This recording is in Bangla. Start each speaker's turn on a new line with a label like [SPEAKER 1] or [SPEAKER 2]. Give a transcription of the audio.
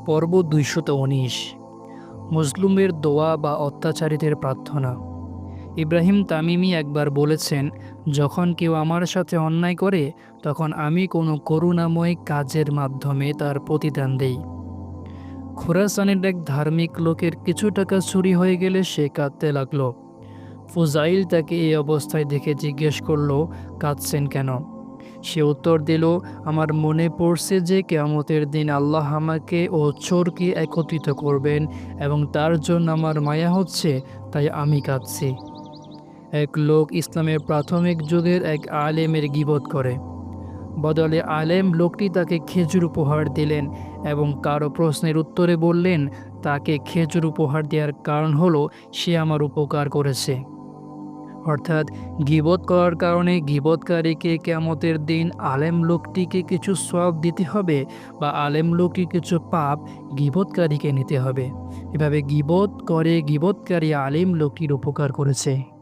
[SPEAKER 1] পর্ব ২১৯। মজলুমের দোয়া বা অত্যাচারীদের প্রার্থনা। ইব্রাহিম তামিমি একবার বলেছেন, যখন কেউ আমার সাথে অন্যায় করে তখন আমি কোনো করুণাময় কাজের মাধ্যমে তার প্রতিদান দেই। খোরাসানের এক ধার্মিক লোকের কিছু টাকা চুরি হয়ে গেলে সে কাঁদতে লাগলো। ফুজাইল তাকে এই অবস্থায় দেখে জিজ্ঞেস করল, কাঁদছেন কেন? সে উত্তর দিল, আমার মনে পড়ছে যে কিয়ামতের দিন আল্লাহ আমাকে ও চোরকে একত্রিত করবেন এবং তার জন্য আমার মায়া হচ্ছে, তাই আমি কাঁদছি। এক লোক ইসলামের প্রাথমিক যুগের এক আলেমের গীবত করে। বদলে আলেম লোকটি তাকে খেজুর উপহার দিলেন এবং কারো প্রশ্নের উত্তরে বললেন, তাকে খেজুর উপহার দেওয়ার কারণ হলো সে আমার উপকার করেছে। অর্থাৎ গীবত করার কারণে গীবতকারীকে কিয়ামতের দিন আলেম লোকটিকে কিছু সওয়াব দিতে হবে বা আলেম লোকটির কিছু পাপ গীবতকারীকে নিতে হবে। এভাবে গীবত করে গীবতকারী আলেম লোকটির উপকার করেছে।